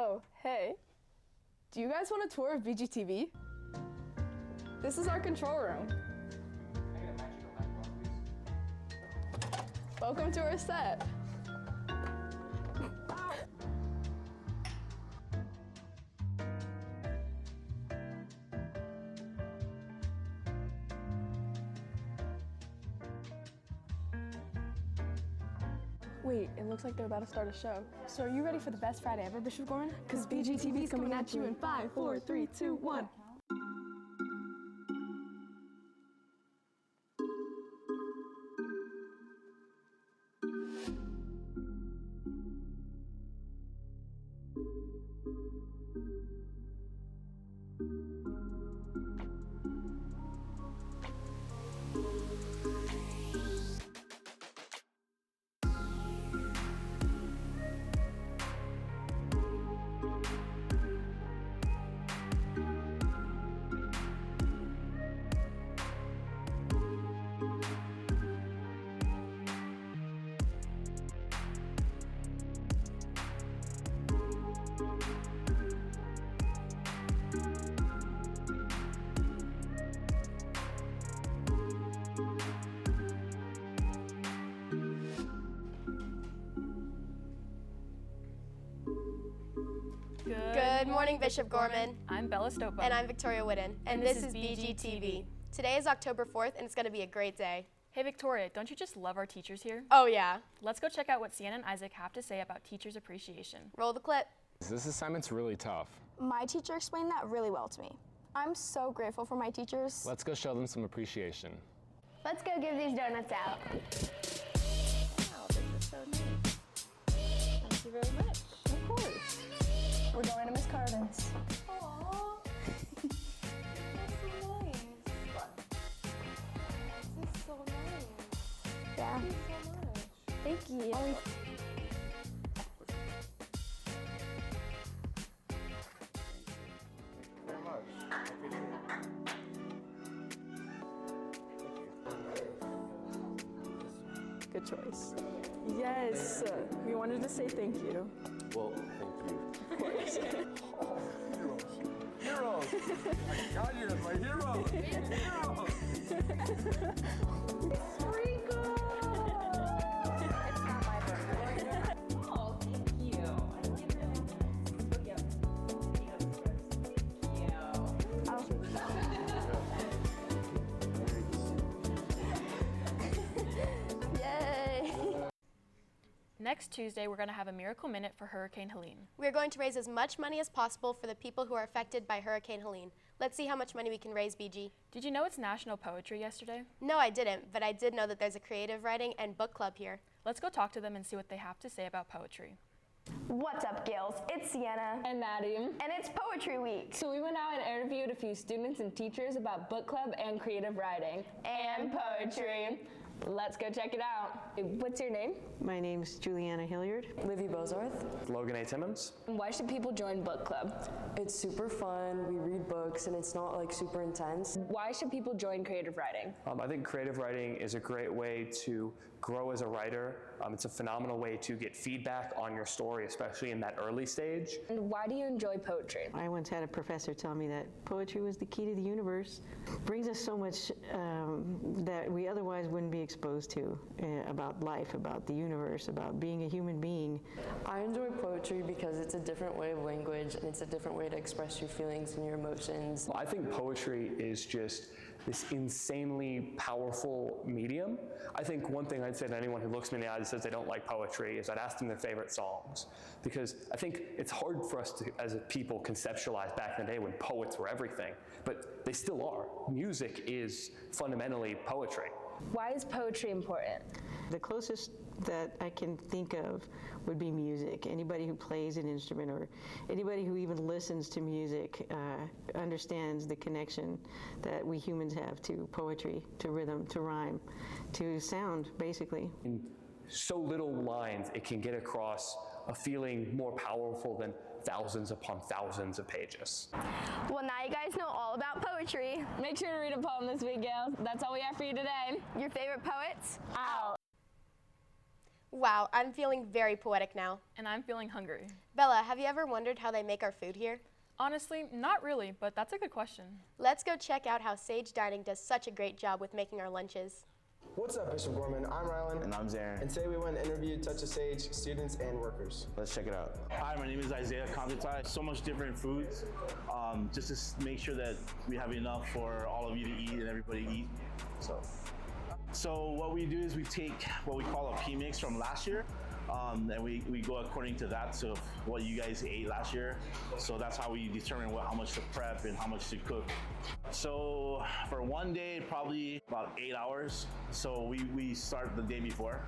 Oh, hey. Do you guys want a tour of Bgtv? This is our control room. Welcome to our set. Wait, it looks like they're about to start a show. So are you ready for the best Friday ever, Bishop Gorman? Because Bgtv is coming at you in 5, 4, 3, 2, 1. Good morning, Bishop Gorman. I'm Bella Stoppa. And I'm Victoria Whitten. And this is Bgtv. Today is October 4th, and it's going to be a great day. Hey, Victoria, don't you just love our teachers here? Oh, yeah. Let's go check out what Sienna and Isaac have to say about Teachers Appreciation. Roll the clip. This assignment's really tough. My teacher explained that really well to me. I'm so grateful for my teachers. Let's go show them some appreciation. Let's go give these donuts out. Wow, this is so nice. Thank you very much. Of course. We're going to Miss Carden's. Aww. That's so nice. This is so nice. Yeah. Thank you so much. Thank you. Very much. I appreciate it. Good choice. Yes. We wanted to say thank you. Well, thank you. Of course. Heroes! I got you as my hero! Heroes! Oh, thank you. Yay. Next Tuesday, we're going to have a Miracle Minute for Hurricane Helene. We're going to raise as much money as possible for the people who are affected by Hurricane Helene. Let's see how much money we can raise, BG. Did you know it's National Poetry yesterday? No, I didn't, but I did know that there's a creative writing and book club here. Let's go talk to them and see what they have to say about poetry. What's up, Gills? It's Sienna. And Maddie. And it's Poetry Week. So we went out and interviewed a few students and teachers about book club and creative writing. And poetry. Let's go check it out. What's your name? My name's Juliana Hilliard. Livy Bozarth. Logan A. Timmons. And why should people join book club? It's super fun. We read books and it's not like super intense. Why should people join creative writing? I think creative writing is a great way to grow as a writer. It's a phenomenal way to get feedback on your story, especially in that early stage. And why do you enjoy poetry? I once had a professor tell me that poetry was the key to the universe. It brings us so much that we otherwise wouldn't be exposed to about life, about the universe, about being a human being. I enjoy poetry because it's a different way of language and it's a different way to express your feelings and your emotions. I think poetry is just this insanely powerful medium. I think one thing I'd say to anyone who looks me in the eye and says they don't like poetry is I'd ask them their favorite songs. Because I think it's hard for us to, as a people, conceptualize back in the day when poets were everything, but they still are. Music is fundamentally poetry. Why is poetry important? The closest that I can think of would be music. Anybody who plays an instrument or anybody who even listens to music understands the connection that we humans have to poetry, to rhythm, to rhyme, to sound, basically. In so little lines, it can get across a feeling more powerful than thousands upon thousands of pages. Well, now you guys know all about poetry. Make sure to read a poem this week, gals. That's all we have for you today. Your favorite poets? Out. Wow, I'm feeling very poetic now. And I'm feeling hungry. Bella, have you ever wondered how they make our food here? Honestly, not really, but that's a good question. Let's go check out how Sage Dining does such a great job with making our lunches. What's up, Bishop Gorman? I'm Rylan. And I'm Zerryn. And today we went and interviewed Touch of Sage students and workers. Let's check it out. Hi, my name is Isaiah Constantine. So much different foods, just to make sure that we have enough for all of you to eat and everybody to eat. So what we do is we take what we call a P-mix from last year, and we go according to that, so what you guys ate last year. So that's how we determine how much to prep and how much to cook. So for one day, probably about 8 hours. So we start the day before.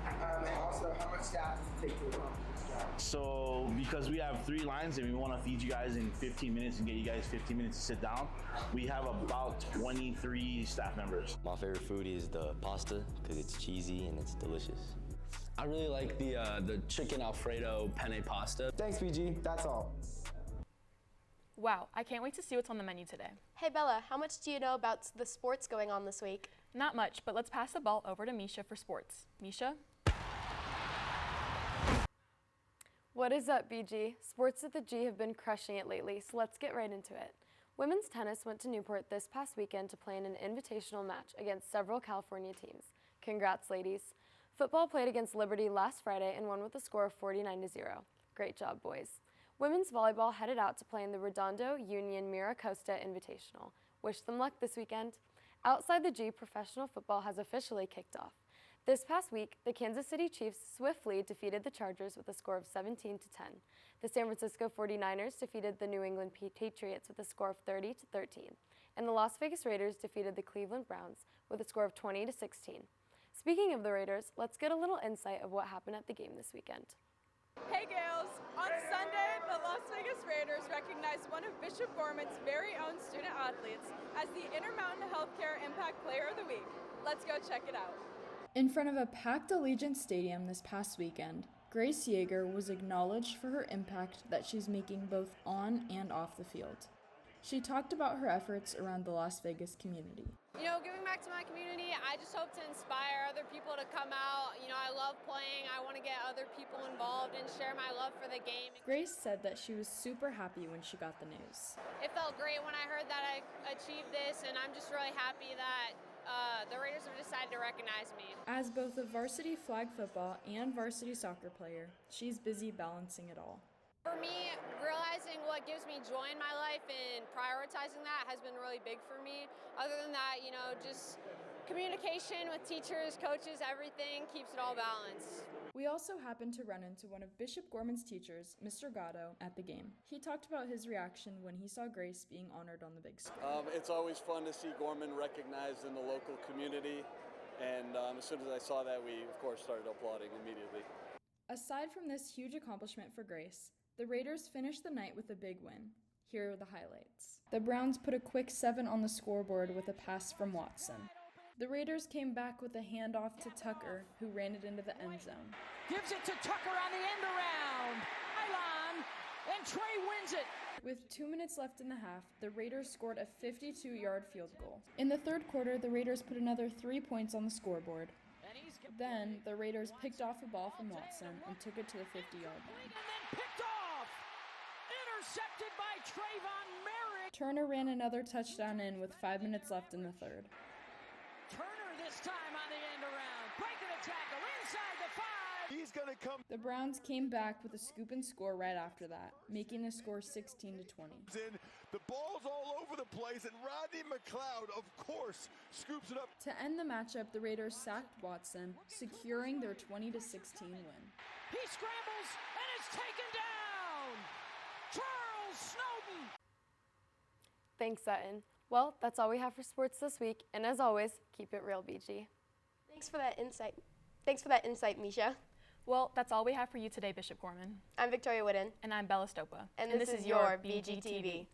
And also, how much staff does it take to accomplish this job? So because we have 3 lines and we want to feed you guys in 15 minutes and get you guys 15 minutes to sit down, we have about 23 staff members. My favorite food is the pasta because it's cheesy and it's delicious. I really like the chicken Alfredo penne pasta. Thanks, BG. That's all. Wow, I can't wait to see what's on the menu today. Hey Bella, how much do you know about the sports going on this week? Not much, but let's pass the ball over to Mischa for sports. Mischa? What is up, BG? Sports at the G have been crushing it lately, so let's get right into it. Women's tennis went to Newport this past weekend to play in an invitational match against several California teams. Congrats, ladies. Football played against Liberty last Friday and won with a score of 49-0. Great job, boys. Women's volleyball headed out to play in the Redondo Union Mira Costa Invitational. Wish them luck this weekend. Outside the G, professional football has officially kicked off. This past week, the Kansas City Chiefs swiftly defeated the Chargers with a score of 17-10. The San Francisco 49ers defeated the New England Patriots with a score of 30-13. And the Las Vegas Raiders defeated the Cleveland Browns with a score of 20-16. Speaking of the Raiders, let's get a little insight of what happened at the game this weekend. Hey Gales! On Sunday, the Las Vegas Raiders recognized one of Bishop Gorman's very own student athletes as the Intermountain Healthcare Impact Player of the Week. Let's go check it out. In front of a packed Allegiant Stadium this past weekend, Grace Yeager was acknowledged for her impact that she's making both on and off the field. She talked about her efforts around the Las Vegas community. You know, giving back to my community, I just hope to inspire other people to come out. You know, I love playing. I want to get other people involved and share my love for the game. Grace said that she was super happy when she got the news. It felt great when I heard that I achieved this, and I'm just really happy that the Raiders have decided to recognize me. As both a varsity flag football and varsity soccer player, she's busy balancing it all. For me, realizing what gives me joy in my life and prioritizing that has been really big for me. Other than that, you know, just communication with teachers, coaches, everything keeps it all balanced. We also happened to run into one of Bishop Gorman's teachers, Mr. Gatto, at the game. He talked about his reaction when he saw Grace being honored on the big screen. It's always fun to see Gorman recognized in the local community, and as soon as I saw that, we, of course, started applauding immediately. Aside from this huge accomplishment for Grace, the Raiders finished the night with a big win. Here are the highlights. The Browns put a quick 7 on the scoreboard with a pass from Watson. The Raiders came back with a handoff to Tucker, who ran it into the end zone. Gives it to Tucker on the end around. Pylon, and Trey wins it. With 2 minutes left in the half, the Raiders scored a 52-yard field goal. In the third quarter, the Raiders put another 3 points on the scoreboard. Then, the Raiders picked off a ball from Watson and took it to the 50-yard line. And then picked off. Intercepted by Trayvon Merrick. Turner ran another touchdown in with 5 minutes left in the third. Turner this time on the end around. Breaking a tackle inside the 5. He's gonna come. The Browns came back with a scoop and score right after that, making the score 16-20. The ball's all over the place, and Rodney McLeod, of course, scoops it up. To end the matchup, the Raiders sacked Watson, securing their 20-16 win. He scrambles and is taken down. Charles Snowden. Thanks, Sutton. Well, that's all we have for sports this week, and as always, keep it real, BG. Thanks for that insight, Mischa. Well, that's all we have for you today, Bishop Gorman. I'm Victoria Whitten. And I'm Bella Stoppa. And this is your BGTV.